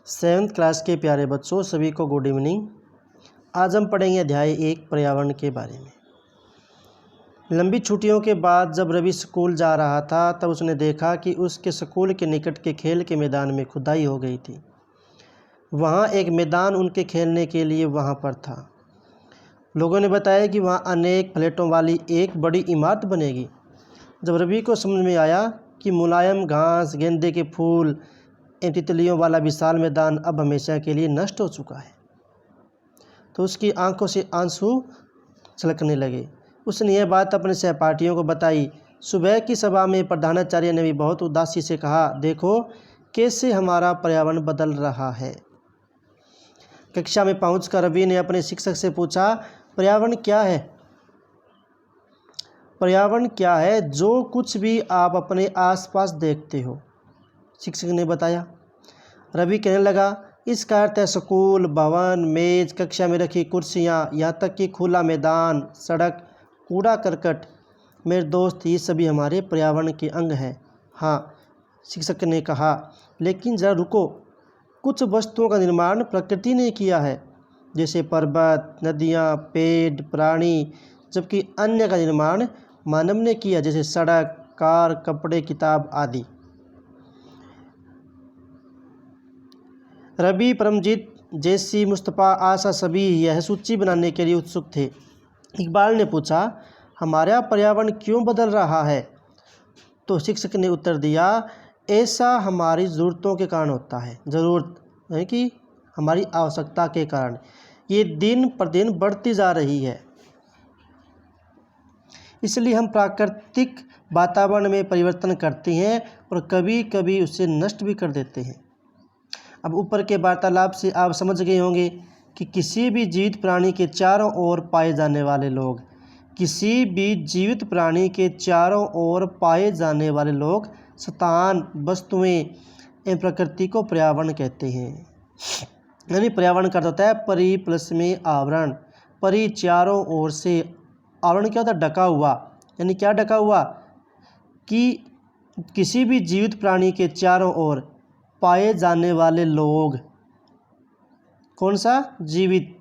Seventh class के प्यारे बच्चों, सभी को गुड इवनिंग। आज हम पढ़ेंगे अध्याय 1 पर्यावरण के बारे में। लंबी छुट्टियों के बाद जब रवि स्कूल जा रहा था तब उसने देखा कि उसके स्कूल के निकट के खेल के मैदान में खुदाई हो गई थी। वहाँ एक मैदान उनके खेलने के लिए वहाँ पर था। लोगों ने बताया कि वहाँ अनेक फ्लैटों वाली एक बड़ी इमारत बनेगी। जब रवि को समझ में आया कि मुलायम घास, गेंदे के फूल एवं तितलियों वाला विशाल मैदान अब हमेशा के लिए नष्ट हो चुका है, तो उसकी आंखों से आंसू छलकने लगे। उसने यह बात अपने सहपाठियों को बताई। सुबह की सभा में प्रधानाचार्य ने भी बहुत उदासी से कहा, देखो कैसे हमारा पर्यावरण बदल रहा है। कक्षा में पहुंचकर रवि ने अपने शिक्षक से पूछा, पर्यावरण क्या है? पर्यावरण क्या है जो कुछ भी आप अपने आसपास देखते हो? शिक्षक ने बताया। रवि कहने लगा, इसका अर्थ है स्कूल, भवन, मेज, कक्षा में रखी कुर्सियाँ, यहाँ तक कि खुला मैदान, सड़क, कूड़ा करकट। मेरे दोस्त, ये सभी हमारे पर्यावरण के अंग हैं। हाँ, शिक्षक ने कहा, लेकिन ज़रा रुको, कुछ वस्तुओं का निर्माण प्रकृति ने किया है, जैसे पर्वत, नदियाँ, पेड़, प्राणी, जबकि अन्य का निर्माण मानव ने किया, जैसे सड़क, कार, कपड़े, किताब आदि। रवि, परमजीत, जैसी, मुस्तफ़ा, आशा सभी यह सूची बनाने के लिए उत्सुक थे। इकबाल ने पूछा, हमारा पर्यावरण क्यों बदल रहा है? तो शिक्षक ने उत्तर दिया, ऐसा हमारी ज़रूरतों के कारण होता है। ज़रूरत है कि हमारी आवश्यकता के कारण ये दिन प्रतिदिन बढ़ती जा रही है, इसलिए हम प्राकृतिक वातावरण में परिवर्तन करते हैं और कभी कभी उसे नष्ट भी कर देते हैं। अब ऊपर के वार्तालाप से आप समझ गए होंगे कि किसी भी जीवित प्राणी के चारों ओर पाए जाने वाले लोग, किसी भी जीवित प्राणी के चारों ओर पाए जाने वाले लोग, स्थान, वस्तुएं एवं प्रकृति को पर्यावरण कहते हैं। यानी पर्यावरण का अर्थ होता है परि प्लस में आवरण। परि चारों ओर से, आवरण क्या होता है? ढका हुआ। यानी क्या ढका हुआ? कि किसी भी जीवित प्राणी के चारों ओर पाए जाने वाले लोग। कौन सा? जीवित,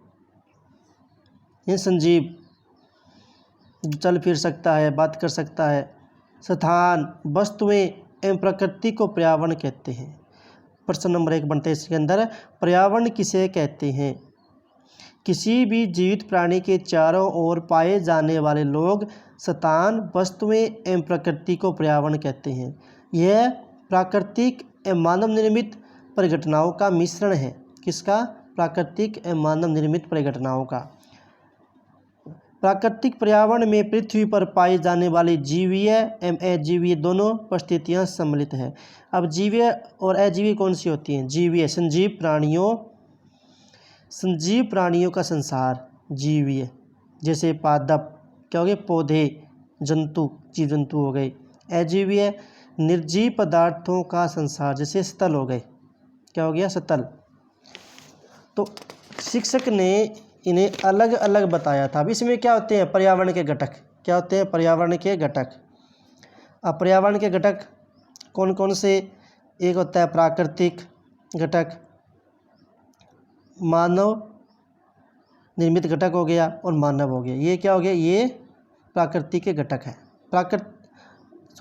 ये संजीव, जो चल फिर सकता है, बात कर सकता है। स्थान, वस्तुएं एवं प्रकृति को पर्यावरण कहते हैं। प्रश्न नंबर 1 बनते हैं इसके अंदर, पर्यावरण किसे कहते हैं? किसी भी जीवित प्राणी के चारों ओर पाए जाने वाले लोग, स्थान, वस्तुएं एवं प्रकृति को पर्यावरण कहते हैं। यह प्राकृतिक एवं मानव निर्मित परिघटनाओं का मिश्रण है। किसका? प्राकृतिक एवं मानव निर्मित परिघटनाओं का। प्राकृतिक पर्यावरण में पृथ्वी पर पाई जाने वाली जीवीय एवं अजीवीय दोनों परिस्थितियां सम्मिलित हैं। अब जीवीय और अजीवीय कौन सी होती हैं? जीवीय संजीव प्राणियों का संसार जीवीय, जैसे पादप क्या हो गए? पौधे, जंतु, जीव जंतु हो गए। अजीवीय निर्जीव पदार्थों का संसार, जैसे स्थल हो गए। क्या हो गया? स्थल। तो शिक्षक ने इन्हें अलग अलग बताया था। अब इसमें क्या होते हैं? पर्यावरण के घटक। क्या होते हैं? पर्यावरण के घटक। अब पर्यावरण के घटक कौन कौन से? एक होता है प्राकृतिक घटक, मानव निर्मित घटक हो गया, और मानव हो गया। ये क्या हो गया? ये प्राकृतिक के घटक है।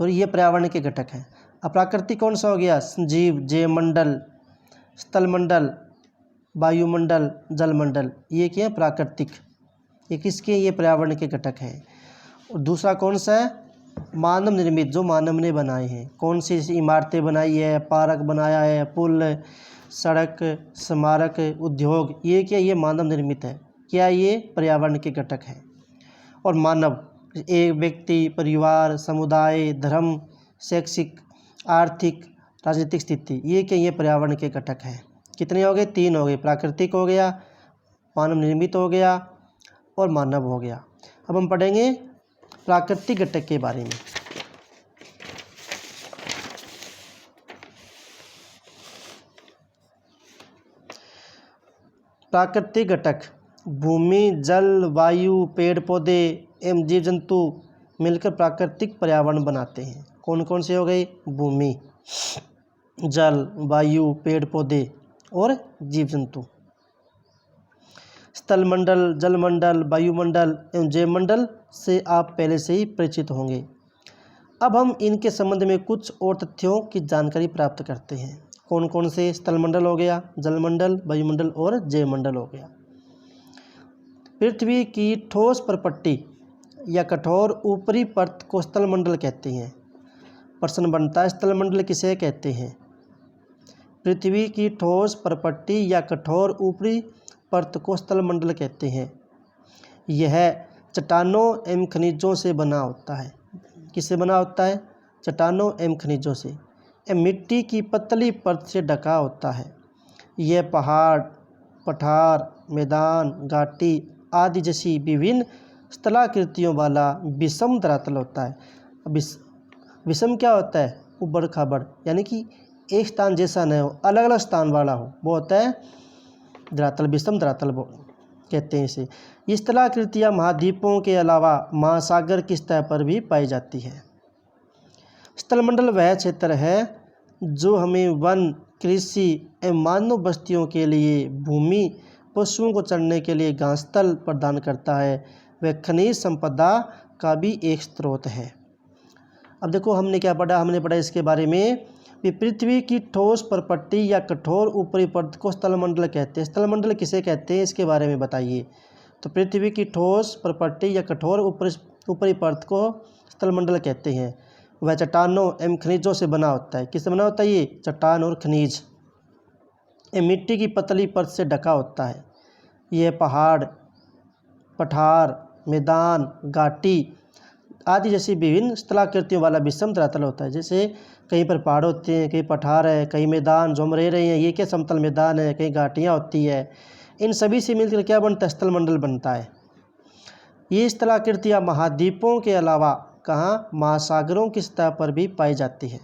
ये पर्यावरण के घटक हैं। अब प्राकृतिक कौन सा हो गया? जीव, जयमंडल, स्थलमंडल, वायुमंडल, जलमंडल। ये क्या है? प्राकृतिक। ये किसके? ये पर्यावरण के घटक हैं। और दूसरा कौन सा है? मानव निर्मित, जो मानव ने बनाए हैं। कौन सी इमारतें बनाई है, पार्क बनाया है, पुल, सड़क, स्मारक, उद्योग, ये क्या? ये मानव निर्मित है। क्या? ये पर्यावरण के घटक हैं। और मानव, एक व्यक्ति, परिवार, समुदाय, धर्म, शैक्षिक, आर्थिक, राजनीतिक स्थिति, ये क्या? ये पर्यावरण के घटक हैं। कितने हो गए? 3 हो गए। प्राकृतिक हो गया, मानव निर्मित हो गया, और मानव हो गया। अब हम पढ़ेंगे प्राकृतिक घटक के बारे में। प्राकृतिक घटक भूमि, जल, वायु, पेड़ पौधे एवं जीव जंतु मिलकर प्राकृतिक पर्यावरण बनाते हैं। कौन कौन से हो गए? भूमि, जल, वायु, पेड़ पौधे और जीव जंतु। स्थलमंडल, जलमंडल, वायुमंडल एवं जैवमंडल से आप पहले से ही परिचित होंगे। अब हम इनके संबंध में कुछ और तथ्यों की जानकारी प्राप्त करते हैं। कौन कौन से? स्थलमंडल हो गया, जलमंडल, वायुमंडल और जैवमंडल हो गया। पृथ्वी की ठोस परपट्टी या कठोर ऊपरी परत को स्थलमंडल कहते हैं। प्रश्न बनता है, स्थलमंडल किसे कहते हैं? पृथ्वी की ठोस परपट्टी या कठोर ऊपरी परत को स्थलमंडल कहते हैं। यह चट्टानों एवं खनिजों से बना होता है। किससे बना होता है? चट्टानों एवं खनिजों से। यह मिट्टी की पतली परत से ढका होता है। यह पहाड़, पठार, मैदान, घाटी आदि जैसी विभिन्न स्थलाकृतियों वाला विषम धरातल होता है। विषम क्या होता है? उबड़ खाबड़, यानी कि एक स्थान जैसा न हो, अलग अलग स्थान वाला हो, वो होता है धरातल, विषम धरातल कहते हैं इसे। ये स्थलाकृतियाँ महाद्वीपों के अलावा महासागर की सतह पर भी पाई जाती है। स्थलमंडल वह क्षेत्र है जो हमें वन, कृषि एवं मानव बस्तियों के लिए भूमि, पशुओं को चरने के लिए घासस्थल प्रदान करता है। वह खनिज संपदा का भी एक स्रोत है। अब देखो हमने क्या पढ़ा? हमने पढ़ा इसके बारे में कि पृथ्वी की ठोस परपट्टी या कठोर ऊपरी परत को स्थलमंडल कहते हैं। स्थलमंडल किसे कहते हैं, इसके बारे में बताइए। तो पृथ्वी की ठोस परपट्टी या कठोर ऊपरी परत को स्थलमंडल कहते हैं। वह चट्टानों एवं खनिजों से बना होता है। किससे बना होता है? ये चट्टान और खनिज। ये मिट्टी की पतली परत से ढका होता है। यह पहाड़, पठार, मैदान, घाटी आदि जैसी विभिन्न स्थलाकृतियों वाला विषम धरातल होता है। जैसे कहीं पर पहाड़ होते हैं, कहीं पठार है, कहीं मैदान जो हम रह रहे हैं ये क्या समतल मैदान है, कहीं घाटियाँ होती है। इन सभी से मिलकर क्या बनता है? स्थलमंडल बनता है। ये स्थलाकृतियाँ महाद्वीपों के अलावा कहाँ? महासागरों की सतह पर भी पाई जाती है।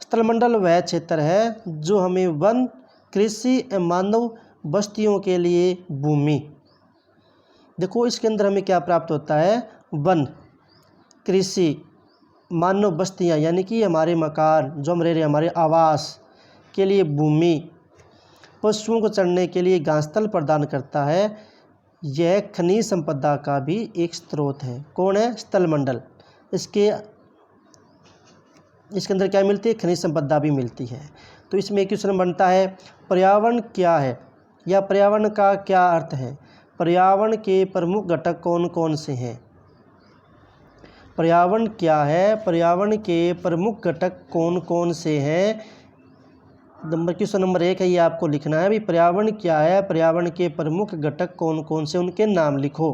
स्थलमंडल वह क्षेत्र है जो हमें वन, कृषि एवं मानव बस्तियों के लिए भूमि, देखो इसके अंदर हमें क्या प्राप्त होता है? वन, कृषि, मानव बस्तियाँ यानी कि हमारे मकान जो हम रह रहे हैं, हमारे आवास के लिए भूमि, पशुओं को चरने के लिए घासस्थल प्रदान करता है। यह खनिज संपदा का भी एक स्रोत है। कौन है? स्थलमंडल। इसके अंदर क्या मिलती है? खनिज संपदा भी मिलती है। तो इसमें एक क्वेश्चन बनता है, पर्यावरण क्या है या पर्यावरण का क्या अर्थ है? पर्यावरण के प्रमुख घटक कौन कौन से हैं? पर्यावरण क्या है? पर्यावरण के प्रमुख घटक कौन कौन से हैं? क्वेश्चन नंबर 1 है, ये आपको लिखना है। अभी पर्यावरण क्या है? पर्यावरण के प्रमुख घटक कौन कौन से, उनके नाम लिखो।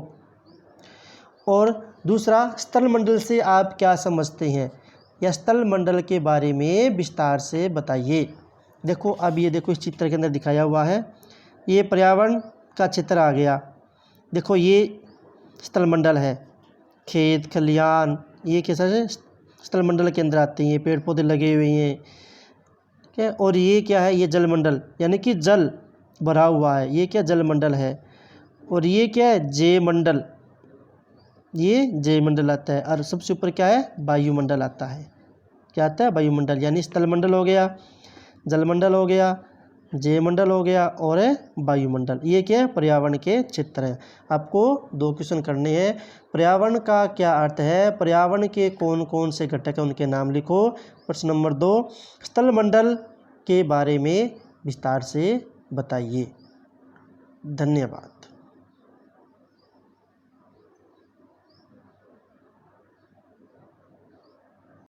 और दूसरा, स्थलमंडल से आप क्या समझते हैं या स्थलमंडल के बारे में विस्तार से बताइए। देखो अब ये देखो इस चित्र के अंदर दिखाया हुआ है, ये पर्यावरण का चित्र आ गया। देखो ये स्थलमंडल है, खेत खलियान ये कैसा है? स्थलमंडल के अंदर आते हैं। ये पेड़ पौधे लगे हुए हैं, ठीक है। और ये क्या है? ये जलमंडल, यानी कि जल भरा हुआ है, ये क्या? जलमंडल है। और ये क्या है? जयमंडल, ये जयमंडल आता है। और सबसे ऊपर क्या है? वायुमंडल आता है। क्या आता है? वायुमंडल। यानी स्थलमंडल हो गया, जलमंडल हो गया, जयमंडल हो गया और वायुमंडल। ये क्या है? पर्यावरण के क्षेत्र हैं। आपको 2 क्वेश्चन करने हैं। पर्यावरण का क्या अर्थ है? पर्यावरण के कौन कौन से घटक हैं, उनके नाम लिखो। प्रश्न नंबर 2, स्थलमंडल के बारे में विस्तार से बताइए। धन्यवाद।